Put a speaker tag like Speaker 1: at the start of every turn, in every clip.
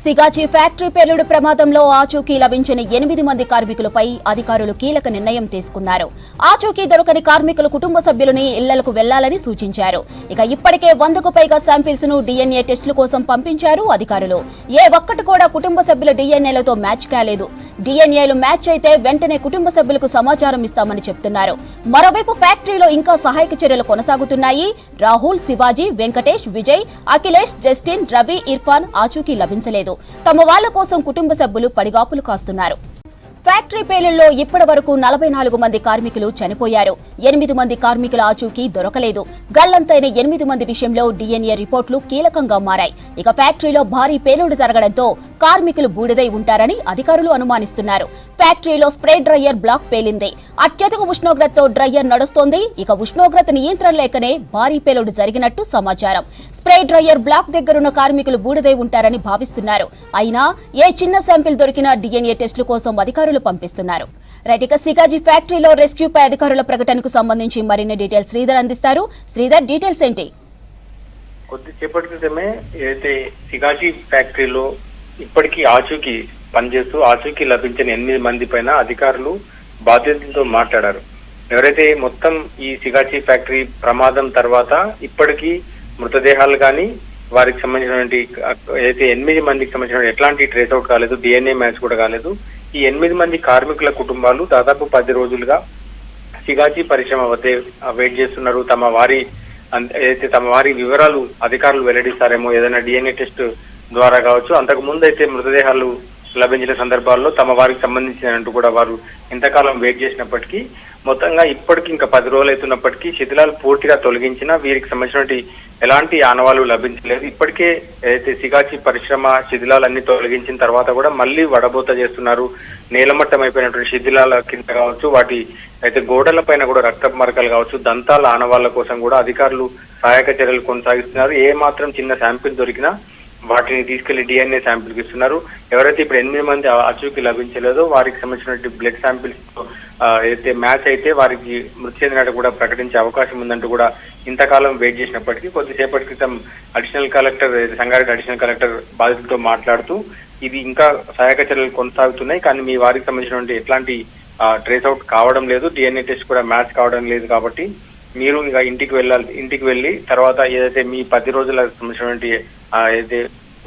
Speaker 1: Sigachi factory పేలుడు ప్రమాదంలో ఆచూకీ లభించిన 8 మంది కార్మికులపై అధికారులు కీలక నిర్ణయం తీసుకున్నారు. ఆచూకీ దొరకని కార్మికుల కుటుంబ సభ్యులని ఇళ్లకు వెళ్లాలని సూచించారు. ఇక ఇప్పటికే 100కు పైగా శాంపిల్స్ ను DNA టెస్టుల కోసం పంపించారు అధికారులు. ఏ ఒక్కటి కూడా కుటుంబ సభ్యుల DNAలతో మ్యాచ్ కాలేదు. DNAలు మ్యాచ్ అయితే వెంటనే కుటుంబ సభ్యులకు సమాచారం ఇస్తామని చెప్తున్నారు. మరోవైపు ఫ్యాక్టరీలో ఇంకా సహాయక చర్యలు కొనసాగుతున్నాయి. రాహుల్, శివాజీ, వెంకటేష్, విజయ్, అఖిలేష్, జస్టిన్, రవి, ఇర్ఫాన్ ఆచూకీ లభించలేదు. తమ వాళ్ల కోసం కుటుంబ సభ్యులు పడిగాపులు కాస్తున్నారు. ఫ్యాక్టరీ పేలుళ్లో ఇప్పటి వరకు 44 మంది కార్మికులు చనిపోయారు. 8 మంది కార్మికుల ఆచూకీ దొరకలేదు. గల్లంతైన 8 మంది విషయంలో DNA రిపోర్టులు కీలకంగా మారాయి. ఇక ఫ్యాక్టరీలో భారీ పేలుడు జరగడంతో కార్మికులు బూడిదై ఉంటారని అధికారులు అనుమానిస్తున్నారు. ఫ్యాక్టరీలో స్ప్రే డ్రైయర్ బ్లాక్ పేలింది. అత్యధిక ఉష్ణోగ్రతతో డ్రైయర్ నడుస్తోంది. ఇక ఉష్ణోగ్రత నియంత్రణ లేకనే భారీ పేలుడు జరిగినట్టు సమాచారం. స్ప్రే డ్రైయర్ బ్లాక్ దగ్గరున్న కార్మికులు బూడిదై ఉంటారని భావిస్తున్నారు. అయినా ఏ చిన్న శాంపిల్ దొరికినా DNA టెస్టుల కోసం అధికారులు పంపిస్తున్నారు. రైట్, ఇక సిగాజీ ఫ్యాక్టరీలో రెస్క్యూపై అధికారుల ప్రకటనకు సంబంధించి మరిన్ని డీటెయిల్స్ శ్రీధర్ అందిస్తారు. శ్రీధర్, డీటెయిల్స్ ఏంటి?
Speaker 2: కొద్దిసేపటి క్రితమే ఏదైతే సిగాజీ ఫ్యాక్టరీలో ఇప్పటికీ ఆచూకీ పనిచేస్తూ ఆచూకీ లభించిన 8 మంది పైన అధికారులు బాధ్యతలతో మాట్లాడారు. ఎవరైతే మొత్తం ఈ సిగాజీ ఫ్యాక్టరీ ప్రమాదం తర్వాత ఇప్పటికీ మృతదేహాలు కానీ వారికి సంబంధించినటువంటి అయితే 8 మందికి సంబంధించిన ఎట్లాంటి ట్రేస్ అవుట్ కాలేదు, DNA మ్యాచ్ కూడా కాలేదు. ఈ 8 మంది కార్మికుల కుటుంబాలు దాదాపు 10 రోజులుగా సిగాజీ పరిశ్రమ వద్దే వెయిట్ చేస్తున్నారు. తమ వారి వివరాలు అధికారులు వెల్లడిస్తారేమో, ఏదైనా DNA టెస్ట్ ద్వారా కావచ్చు. అంతకు ముందు అయితే మృతదేహాలు లభించిన సందర్భాల్లో తమ వారికి సంబంధించినట్టు కూడా వారు ఎంతకాలం వెయిట్ చేసినప్పటికీ మొత్తంగా ఇప్పటికి ఇంకా 10 రోజులు అవుతున్నప్పటికీ శిథిలాలు పూర్తిగా తొలగించినా వీరికి సంబంధించినటువంటి ఎలాంటి ఆనవాళ్లు లభించలేదు. ఇప్పటికే ఏదైతే సిగాచి పరిశ్రమ శిథిలాలన్నీ తొలగించిన తర్వాత కూడా మళ్ళీ వడబోత చేస్తున్నారు. నేలమట్టం అయిపోయినటువంటి శిథిలాల కింద కావచ్చు, వాటి అయితే గోడల పైన కూడా రక్తపు మరకలు కావచ్చు, దంతాల ఆనవాళ్ల కోసం కూడా అధికారులు సహాయక చర్యలు కొనసాగిస్తున్నారు. ఏ మాత్రం చిన్న శాంపిల్ దొరికినా వాటిని తీసుకెళ్లి DNA శాంపిల్కి ఇస్తున్నారు. ఎవరైతే ఇప్పుడు 8 మంది ఆచూకీ లభించలేదో వారికి సంబంధించిన బ్లడ్ శాంపిల్స్ అయితే మ్యాచ్ అయితే వారికి మృతి చెందినట్టు కూడా ప్రకటించే అవకాశం ఉందంటూ కూడా ఇంతకాలం వెయిట్ చేసినప్పటికీ కొద్దిసేపటి క్రితం additional collector Sangareddy additional collector బాధితులతో మాట్లాడుతూ ఇది ఇంకా సహాయక చర్యలు కొనసాగుతున్నాయి, కానీ మీ వారికి సంబంధించినటువంటి ఎట్లాంటి ట్రేస్ అవుట్ కావడం లేదు, DNA టెస్ట్ కూడా మ్యాచ్ కావడం లేదు, కాబట్టి మీరు ఇక ఇంటికి వెళ్ళి తర్వాత ఏదైతే మీ 10 రోజులకు సంబంధించినటువంటి అయితే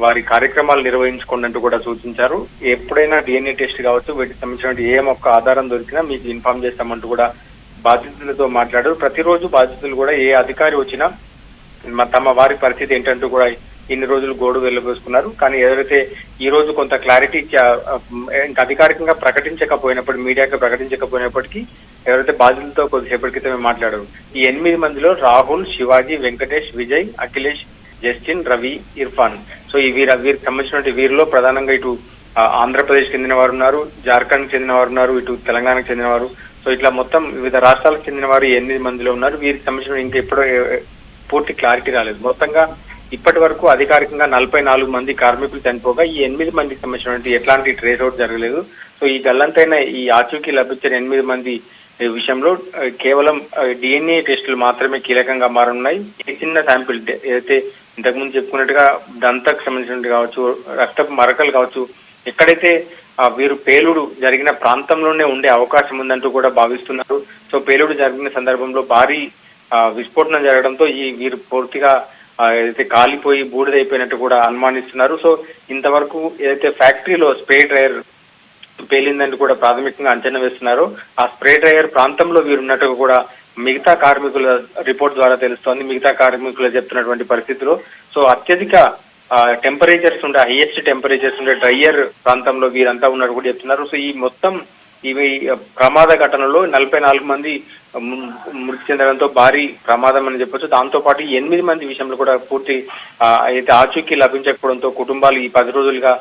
Speaker 2: వారి కార్యక్రమాలు నిర్వహించుకోండి అంటూ కూడా సూచించారు. ఎప్పుడైనా DNA టెస్ట్ కావచ్చు, వీటికి సంబంధించినటువంటి ఏ ఒక్క ఆధారం దొరికినా మీకు ఇన్ఫార్మ్ చేస్తామంటూ కూడా బాధితులతో మాట్లాడారు. ప్రతిరోజు బాధితులు కూడా ఏ అధికారి వచ్చినా తమ వారి పరిస్థితి ఏంటంటూ కూడా ఇన్ని రోజులు గోడు వెళ్ళబోసుకున్నారు. కానీ ఎవరైతే ఈ రోజు కొంత క్లారిటీ ఇంకా అధికారికంగా ప్రకటించకపోయినప్పుడు, మీడియాకి ప్రకటించకపోయినప్పటికీ ఎవరైతే బాధితులతో కొద్దిసేపటి క్రితమే మాట్లాడారు. ఈ 8 మందిలో రాహుల్, శివాజీ, వెంకటేష్, విజయ్, అఖిలేష్, జస్టిన్, రవి, ఇర్ఫాన్. సో ఈ వీరికి సంబంధించినటువంటి వీరిలో ప్రధానంగా ఇటు ఆంధ్రప్రదేశ్ చెందిన వారు ఉన్నారు, జార్ఖండ్ చెందిన వారు ఉన్నారు, ఇటు తెలంగాణకు చెందిన వారు. సో ఇట్లా మొత్తం వివిధ రాష్ట్రాలకు చెందిన వారు 8 మందిలో ఉన్నారు. వీరికి సంబంధించిన ఇంకా ఎప్పుడో పూర్తి క్లారిటీ రాలేదు. మొత్తంగా ఇప్పటి వరకు అధికారికంగా 44 మంది కార్మికులు చనిపోగా ఈ 8 మందికి సంబంధించినటువంటి ఎట్లాంటి ట్రేస్ అవుట్ జరగలేదు. సో ఈ గల్లంతైన ఈ ఆచూకీ లభించిన 8 మంది విషయంలో కేవలం DNA టెస్టులు మాత్రమే కీలకంగా మారనున్నాయి. ఏ చిన్న శాంపిల్ ఏదైతే ఇంతకుముందు చెప్పుకున్నట్టుగా దంతకు సంబంధించినట్టు కావచ్చు, రక్తపు మరకలు కావచ్చు, ఎక్కడైతే వీరు పేలుడు జరిగిన ప్రాంతంలోనే ఉండే అవకాశం ఉందంటూ కూడా భావిస్తున్నారు. సో పేలుడు జరిగిన సందర్భంలో భారీ విస్ఫోటనం జరగడంతో వీరు పూర్తిగా ఏదైతే కాలిపోయి బూడిదైపోయినట్టు కూడా అనుమానిస్తున్నారు. సో ఇంతవరకు ఏదైతే ఫ్యాక్టరీలో స్ప్రే డ్రైయర్ పేలిందని కూడా ప్రాథమికంగా అంచనా వేస్తున్నారు. ఆ స్ప్రే డ్రైయర్ ప్రాంతంలో వీరున్నట్టుగా కూడా మిగతా కార్మికుల రిపోర్ట్ ద్వారా తెలుస్తోంది. మిగతా కార్మికులు చెప్తున్నటువంటి పరిస్థితిలో సో అత్యధిక టెంపరేచర్స్ ఉండే, హైయెస్ట్ టెంపరేచర్స్ ఉండే డ్రైయర్ ప్రాంతంలో వీరంతా ఉన్నట్టు కూడా చెప్తున్నారు. సో ఈ మొత్తం ఇవి ప్రమాద ఘటనలో 44 మంది మృతి చెందడంతో భారీ ప్రమాదం అని చెప్పొచ్చు. దాంతో పాటు 8 మంది విషయంలో కూడా పూర్తి అయితే ఆచూకీ లభించకపోవడంతో కుటుంబాలు ఈ 10 రోజులుగా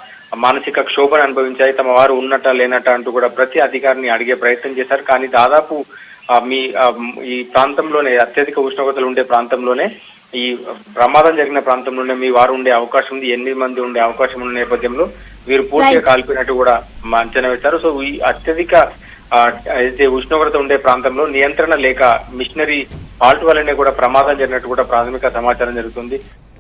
Speaker 2: మానసిక క్షోభను అనుభవించాయి. తమ వారు ఉన్నట్ట లేనట్ట అంటూ కూడా ప్రతి అధికారిని అడిగే ప్రయత్నం చేశారు. కానీ దాదాపు ఈ ప్రాంతంలోనే అత్యధిక ఉష్ణోగ్రతలు ఉండే ప్రాంతంలోనే, ఈ ప్రమాదం జరిగిన ప్రాంతంలోనే మీ వారు ఉండే అవకాశం ఉంది, 8 మంది ఉండే అవకాశం ఉన్న నేపథ్యంలో వీరు పూర్తిగా కాల్పినట్టు కూడా అంచనా వేశారు. సో ఈ అత్యధిక అయితే ఉష్ణోగ్రత ఉండే ప్రాంతంలో నియంత్రణ లేక మిషనరీ ఫాల్ట్ వల్లనే కూడా ప్రమాదం జరిగినట్టు కూడా ప్రాథమిక సమాచారం జరుగుతుంది.